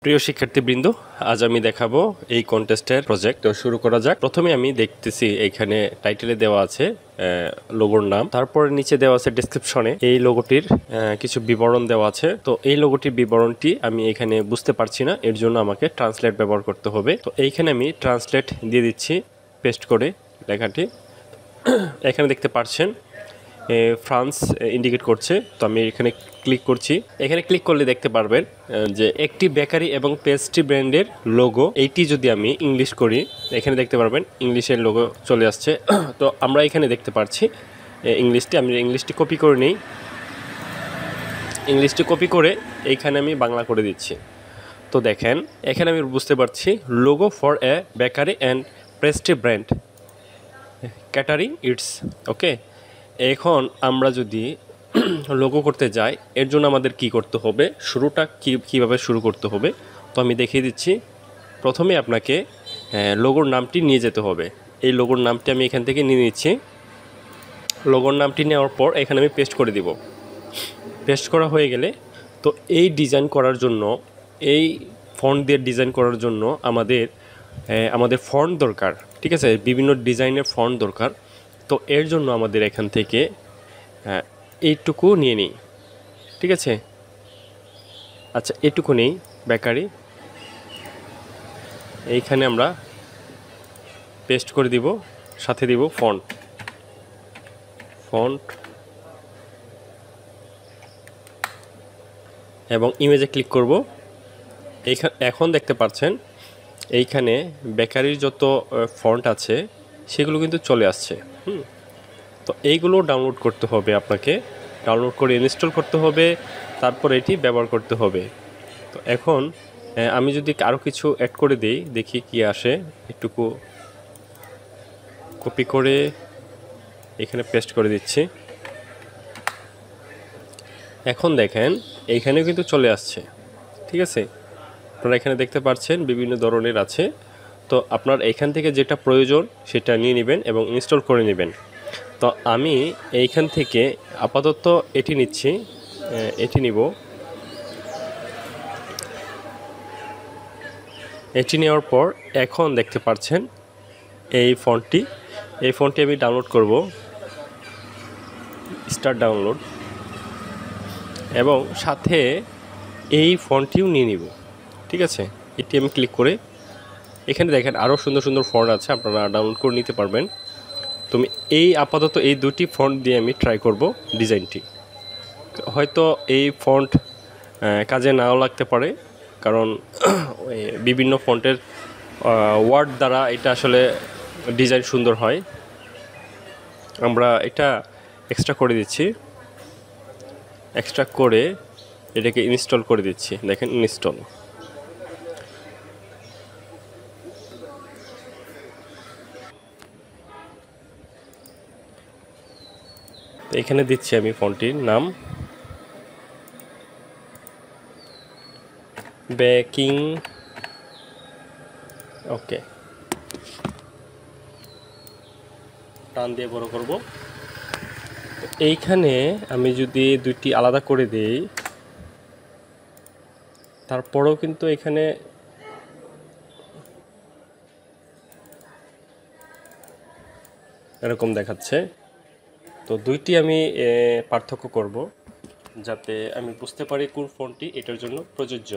প্রিয় শিক্ষার্থীবৃন্দ, আজ আমি দেখাবো এই কন্টেস্টের প্রজেক্ট। তো শুরু করা যাক। প্রথমে আমি দেখতেছি এখানে টাইটেলে দেওয়া আছে লোগোর নাম, তারপরে নিচে দেওয়া আছে ডেসক্রিপশনে এই লোগোটির কিছু বিবরণ দেওয়া আছে। তো এই লোগোটির বিবরণটি আমি এখানে বুঝতে পারছি না, এর জন্য আমাকে ট্রান্সলেট ব্যবহার করতে হবে। তো এইখানে আমি ট্রান্সলেট দিয়ে দিচ্ছি পেস্ট করে লেখাটি। এখানে দেখতে পাচ্ছেন ফ্রান্স ইন্ডিকেট করছে। তো আমি এখানে ক্লিক করছি। এখানে ক্লিক করলে দেখতে পারবেন যে একটি বেকারি এবং পেস্ট্রি ব্র্যান্ডের লোগো। এইটি যদি আমি ইংলিশ করি, এখানে দেখতে পারবেন ইংলিশের লোগো চলে আসছে। তো আমরা এখানে দেখতে পাচ্ছি ইংলিশটি। আমি ইংলিশটি কপি করে নিই। ইংলিশটি কপি করে এইখানে আমি বাংলা করে দিচ্ছি। তো দেখেন এখানে আমি বুঝতে পারছি logo for a bakery and pastry brand catering its. Okay, এখন আমরা যদি লোগো করতে যাই, এর জন্য আমাদের কি করতে হবে, শুরুটা কীভাবে শুরু করতে হবে, তো আমি দেখিয়ে দিচ্ছি। প্রথমে আপনাকে লোগোর নামটি নিয়ে যেতে হবে। এই লোগোর নামটি আমি এখান থেকে নিয়ে নিচ্ছি। লোগোর নামটি নেওয়ার পর এখানে আমি পেস্ট করে দিব। পেস্ট করা হয়ে গেলে তো এই ডিজাইন করার জন্য, এই ফন্ট দিয়ে ডিজাইন করার জন্য আমাদের ফন্ট দরকার। ঠিক আছে, বিভিন্ন ডিজাইনের ফন্ট দরকার। তো এর জন্য আমাদের এখান থেকে এইটুকু নিয়ে নিই। ঠিক আছে, আচ্ছা এইটুকু নেই বেকারি, এইখানে আমরা পেস্ট করে দিব, সাথে দিব ফন্ট এবং ইমেজে ক্লিক করব। এখন দেখতে পাচ্ছেন এইখানে বেকারির যত ফন্ট আছে সেগুলো কিন্তু চলে আসছে। তো এইগুলো ডাউনলোড করতে হবে, আপনাকে ডাউনলোড করে ইনস্টল করতে হবে, তারপর এটি ব্যবহার করতে হবে। তো এখন আমি যদি আরও কিছু অ্যাড করে দিই, দেখি কি আসে। একটুকু কপি করে এখানে পেস্ট করে দিচ্ছি। এখন দেখেন এইখানেও কিন্তু চলে আসছে। ঠিক আছে, আপনারা এখানে দেখতে পাচ্ছেন বিভিন্ন ধরনের আছে। তো আপনার এখান থেকে যেটা প্রয়োজন সেটা নিয়ে নেবেন এবং ইনস্টল করে নেবেন। তো আমি এইখান থেকে আপাতত এটি নিচ্ছি, এটি নিব। এটি নেওয়ার পর এখন দেখতে পাচ্ছেন এই ফন্টটি আমি ডাউনলোড করব, স্টার্ট ডাউনলোড, এবং সাথে এই ফন্টটিও নিয়ে নিব। ঠিক আছে, এটি আমি ক্লিক করে এখানে দেখেন আরও সুন্দর সুন্দর ফন্ট আছে, আপনারা ডাউনলোড করে নিতে পারবেন। তুমি আপাতত এই দুটি ফন্ট দিয়ে আমি ট্রাই করব ডিজাইনটি। হয়তো এই ফন্ট কাজে নাও লাগতে পারে, কারণ বিভিন্ন ফন্টের ওয়ার্ড দ্বারা এটা আসলে ডিজাইন সুন্দর হয়। আমরা এটা এক্সট্রা করে দিচ্ছি, এক্সট্রা করে এটাকে ইনস্টল করে দিচ্ছি। দেখেন ইনস্টল। এখানে দিচ্ছি আমি ফন্টটির নাম বেকিং। ওকে, টান দিয়ে বড় করব। এইখানে আমি যদি দুইটি আলাদা করে দিই, তারপরেও কিন্তু এখানে এরকম দেখাচ্ছে। তো দুইটি আমি পার্থক্য করব যাতে আমি বুঝতে পারি কোন ফন্টটি এটার জন্য প্রযোজ্য।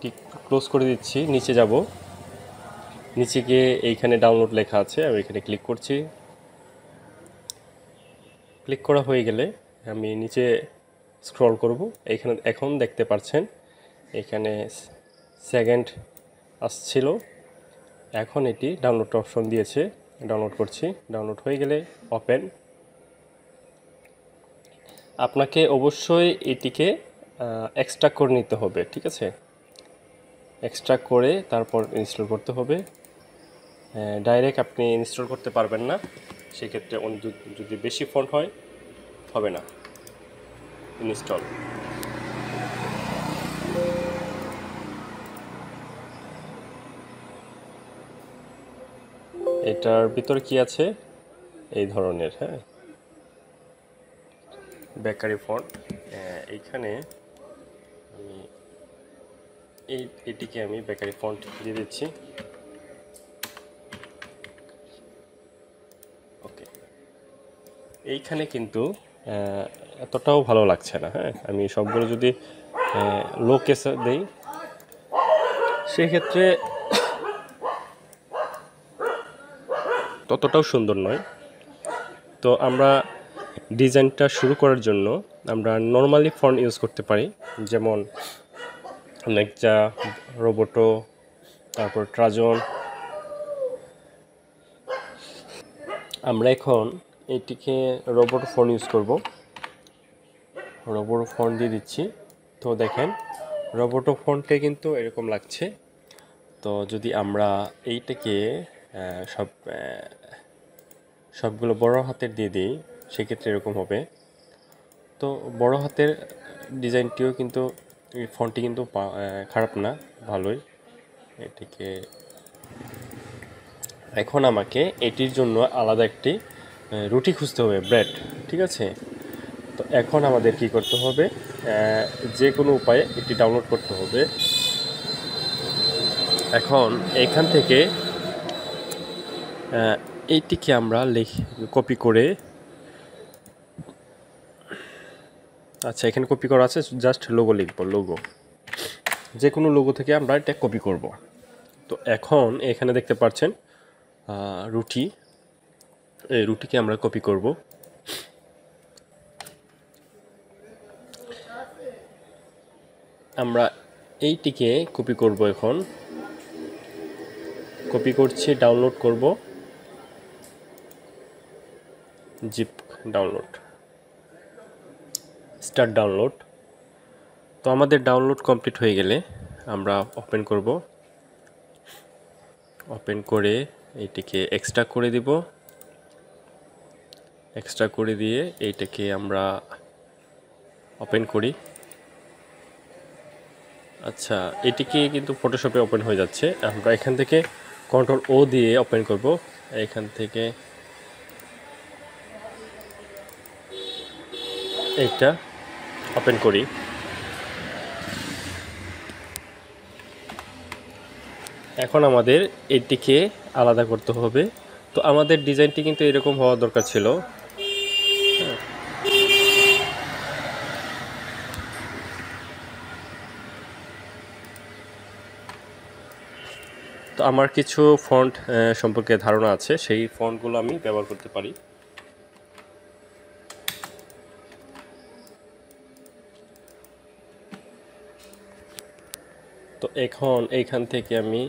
ঠিক ক্লোজ করে দিচ্ছি, নিচে যাব। নিচে গিয়ে এইখানে ডাউনলোড লেখা আছে, আমি এখানে ক্লিক করছি। ক্লিক করা হয়ে গেলে আমি নিচে স্ক্রল করব। এইখানে এখন দেখতে পাচ্ছেন এখানে সেকেন্ড আসছিল, এখন এটি ডাউনলোড অপশন দিয়েছে, ডাউনলোড করছি। ডাউনলোড হয়ে গেলে ওপেন। আপনাকে অবশ্যই এটিকে এক্সট্রাক্ট করে নিতে হবে। ঠিক আছে, এক্সট্রাক্ট করে তারপর ইনস্টল করতে হবে। ডাইরেক্ট আপনি ইনস্টল করতে পারবেন না, সেক্ষেত্রে যদি বেশি ফন্ট হয় হবে না ইনস্টল। এটার ভিতরে কি আছে, এই ধরনের, হ্যাঁ বেকারি ফন্ট। এইখানে আমি এটিকে আমি বেকারি ফন্ট দিয়ে দিচ্ছি। ওকে, এইখানে কিন্তু এতটাও ভালো লাগছে না। হ্যাঁ, আমি সবগুলো যদি লো কেসে দেই সেক্ষেত্রে ততটাও সুন্দর নয়। তো আমরা ডিজাইনটা শুরু করার জন্য আমরা নর্মালি ফন্ট ইউজ করতে পারি, যেমন নেকজা, রোবোটো, তারপর ট্রাজন। আমরা এখন এটিকে রোবোটো ফন্ট ইউজ করব। রোবোটো ফন্ট দিয়ে দিচ্ছি। তো দেখেন রোবোটো ফন্টে কিন্তু এরকম লাগছে। তো যদি আমরা এইটাকে সবগুলো বড় হাতের দিয়ে দিই সেক্ষেত্রে এরকম হবে। তো বড় হাতের ডিজাইনটিও কিন্তু এই ফন্টটি কিন্তু খারাপ না, ভালোই। এটিকে এখন আমাকে এটির জন্য আলাদা একটি রুটি খুঁজতে হবে, ব্রেড। ঠিক আছে, তো এখন আমাদের কি করতে হবে, যে কোনো উপায়ে এটি ডাউনলোড করতে হবে। এখন এখান থেকে এইটিকে আমরা কপি করে, আচ্ছা এখানে কপি করা আছে, জাস্ট লোগো লিখব, লোগো, যে কোনো লোগো থেকে আমরা এটা কপি করব। তো এখন এখানে দেখতে পাচ্ছেন রুটি, এই রুটিকে আমরা কপি করব। আমরা এইটিকে কপি করব, এখন কপি করছি, ডাউনলোড করব, জিপ ডাউনলোড, স্টার্ট ডাউনলোড। তো আমাদের ডাউনলোড কমপ্লিট হয়ে গেলে আমরা ওপেন করব। ওপেন করে এইটিকে এক্সট্রা করে দিব। এক্সট্রা করে দিয়ে এইটাকে আমরা ওপেন করি। আচ্ছা, এটিকে কিন্তু ফটোশপে ওপেন হয়ে যাচ্ছে। আমরা এখান থেকে কন্ট্রোল ও দিয়ে ওপেন করব। এখান থেকে এইটা ওপেন করি। এখন আমাদের এটিকে আলাদা করতে হবে। তো আমাদের ডিজাইনটি কিন্তু এরকম হওয়া দরকার ছিল। তো আমার কিছু ফন্ট সম্পর্কে ধারণা আছে, সেই ফন্টগুলো আমি ব্যবহার করতে পারি। তো এখন এইখান থেকে আমি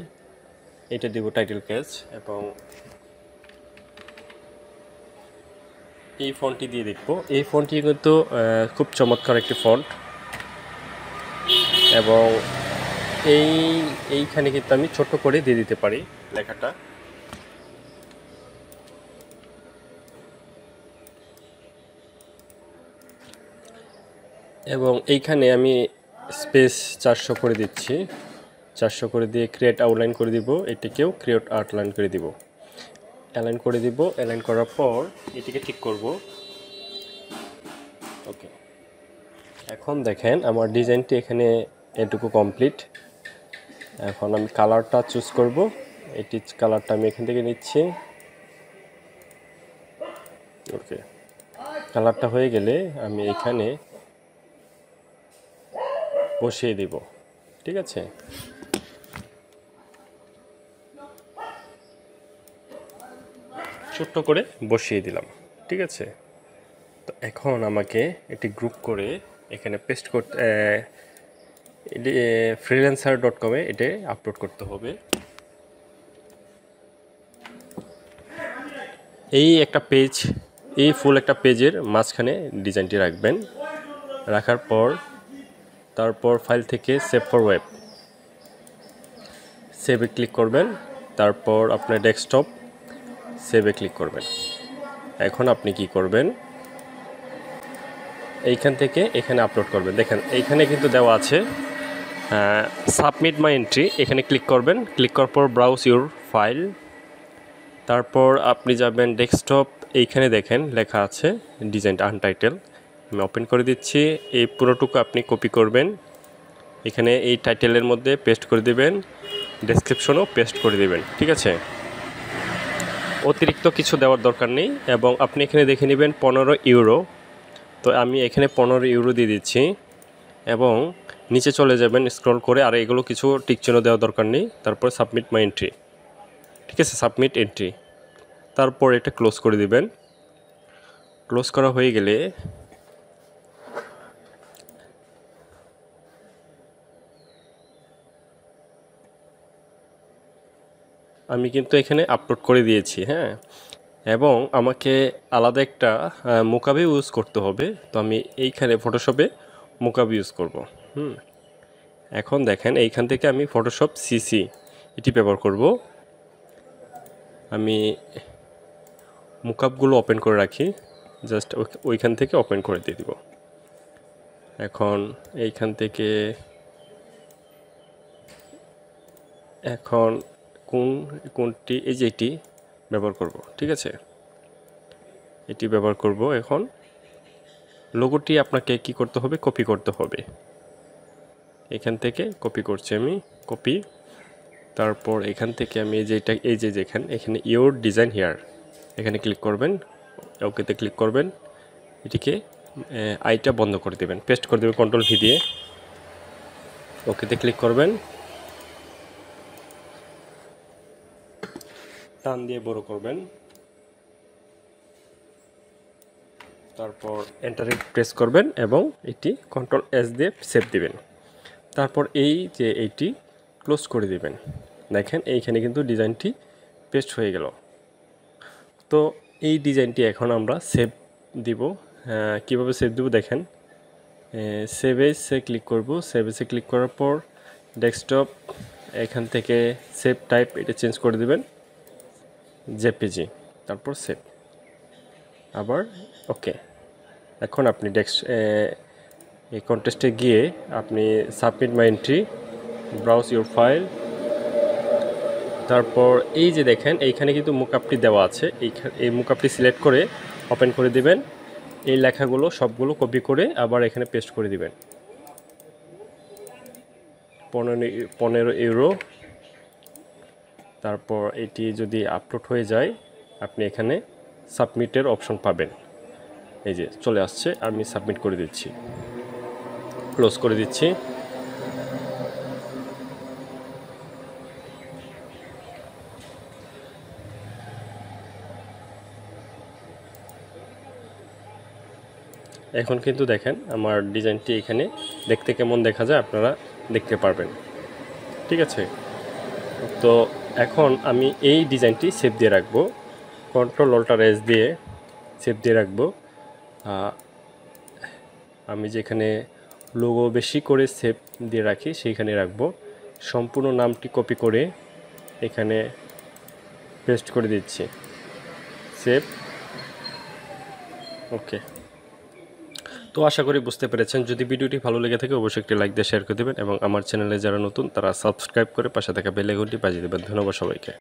এটা দিব টাইটেল পেজ, এবং এই ফন্টটি দিয়ে দেখব। এই ফন্টটি কিন্তু খুব চমৎকার একটি ফন্ট, এবং এইখানে কিন্তু আমি ছোট করে দিয়ে দিতে পারি লেখাটা। এবং এইখানে আমি স্পেস 400 করে দিচ্ছি। 400 করে দিয়ে ক্রিয়েট আউটলাইন করে দিব। এটিকেও ক্রিয়েট আউটলাইন করে দিব, অ্যালাইন করে দিব। অ্যালাইন করার পর এটিকে ঠিক করব। ওকে, এখন দেখেন আমার ডিজাইনটি এখানে এটুকু কমপ্লিট। এখন আমি কালারটা চুজ করব। এটি কালারটা আমি এখান থেকে নিচ্ছি। ওকে, কালারটা হয়ে গেলে আমি এখানে বসিয়ে দিব। ঠিক আছে, ছোট্ট করে বসিয়ে দিলাম। ঠিক আছে, তো এখন আমাকে এটি গ্রুপ করে এখানে পেস্ট করতে, এটি freelancer.com-এ এটা আপলোড করতে হবে। এই একটা পেজ, এই ফুল একটা পেজের মাঝখানে ডিজাইনটি রাখবেন। রাখার পর তারপর ফাইল থেকে সেভ ফর ওয়েব, সেভে ক্লিক করবেন। তারপর আপনার ডেস্কটপ, সেভে ক্লিক করবেন। এখন আপনি কি করবেন, এইখান থেকে এখানে আপলোড করবেন। দেখেন এইখানে কিন্তু দেওয়া আছে সাবমিট মাই এন্ট্রি। এখানে ক্লিক করবেন। ক্লিক করার পর ব্রাউজ ইউর ফাইল, তারপর আপনি যাবেন ডেস্কটপ। এইখানে দেখেন লেখা আছে ডিজাইনটা আনটাইটেল, আমি ওপেন করে দিচ্ছি। এই পুরোটুকু আপনি কপি করবেন, এখানে এই টাইটেলের মধ্যে পেস্ট করে দিবেন, ডেসক্রিপশনও পেস্ট করে দিবেন। ঠিক আছে, অতিরিক্ত কিছু দেওয়ার দরকার নেই। এবং আপনি এখানে দেখে নেবেন 15 ইউরো, তো আমি এখানে 15 ইউরো দিয়ে দিচ্ছি। এবং নিচে চলে যাবেন স্ক্রল করে, আর এগুলো কিছু টিকচিহ্ন দেওয়ার দরকার নেই। তারপর সাবমিট মাই এন্ট্রি। ঠিক আছে, সাবমিট এন্ট্রি, তারপর এটা ক্লোজ করে দিবেন। ক্লোজ করা হয়ে গেলে আমি কিন্তু এখানে আপলোড করে দিয়েছি, হ্যাঁ। এবং আমাকে আলাদা একটা মোকাব ইউজ করতে হবে, তো আমি এইখানে ফটোশপে মোকাব ইউজ করব। এখন দেখেন এইখান থেকে আমি ফটোশপ সিসি এটি ব্যবহার করব। আমি মোকাবগুলো ওপেন করে রাখি, জাস্ট ওইখান থেকে ওপেন করে দিয়ে দিব। এখন এইখান থেকে কোনটি, এই যে এটি ব্যবহার করব। ঠিক আছে, এটি ব্যবহার করব। এখন লোগোটি আপনাকে কি করতে হবে, কপি করতে হবে। এখান থেকে কপি করছি আমি, কপি। তারপর এখান থেকে আমি এই যে এখানে ইওর ডিজাইন হেয়ার, এখানে ক্লিক করবেন, ওকেতে ক্লিক করবেন, এটিকে আইটা বন্ধ করে দেবেন, পেস্ট করে দেবেন কন্ট্রোল ভি দিয়ে, ওকেতে ক্লিক করবেন, টান দিয়ে বড় করবেন, তারপর এন্টারে প্রেস করবেন এবং এটি কন্ট্রোল এস দিয়ে সেভ দিবেন। তারপর এই যে এইটি ক্লোজ করে দিবেন। দেখেন এইখানে কিন্তু ডিজাইনটি পেস্ট হয়ে গেল। তো এই ডিজাইনটি এখন আমরা সেভ দিব। কিভাবে সেভ দিব দেখেন, সেভ এসে ক্লিক করব। সেভ এসে ক্লিক করার পর ডেস্কটপ, এখান থেকে সেভ টাইপ এটা চেঞ্জ করে দিবেন জেপিজি, তারপর সেভ, আবার ওকে। এখন আপনি এই কন্টেস্টে গিয়ে আপনি submit my entry, browse your file, তারপর এই যে দেখেন এইখানে কিন্তু মুকআপটি দেওয়া আছে, এই মুকআপটি সিলেক্ট করে ওপেন করে দিবেন। এই লেখাগুলো সবগুলো কপি করে আবার এখানে পেস্ট করে দিবেন। 15 ইউরো। তারপর এটি যদি আপলোড হয়ে যায় আপনি এখানে সাবমিটের অপশন পাবেন, এই যে চলে আসছে। আমি সাবমিট করে দিচ্ছি, ক্লোজ করে দিচ্ছি। এখন কিন্তু দেখেন আমার ডিজাইনটি এখানে দেখতে কেমন দেখা যায় আপনারা দেখতে পারবেন। ঠিক আছে, তো এখন আমি এই ডিজাইনটি সেভ দিয়ে রাখবো, কন্ট্রোল অল্টার এস দিয়ে সেভ দিয়ে রাখবো। আমি যেখানে লোগো বেশি করে সেভ দিয়ে রাখি সেইখানে রাখবো। সম্পূর্ণ নামটি কপি করে এখানে পেস্ট করে দিচ্ছি, সেভ, ওকে। তো আশা করি বুঝতে পেরেছেন। যদি ভিডিওটি ভালো লেগে থাকে অবশ্যই একটি লাইক দিয়ে শেয়ার করে দেবেন এবং আমার চ্যানেলে যারা নতুন তারা সাবস্ক্রাইব করে পাশে থাকা বেল আইকনটি বাজিয়ে দেবেন। ধন্যবাদ সবাইকে।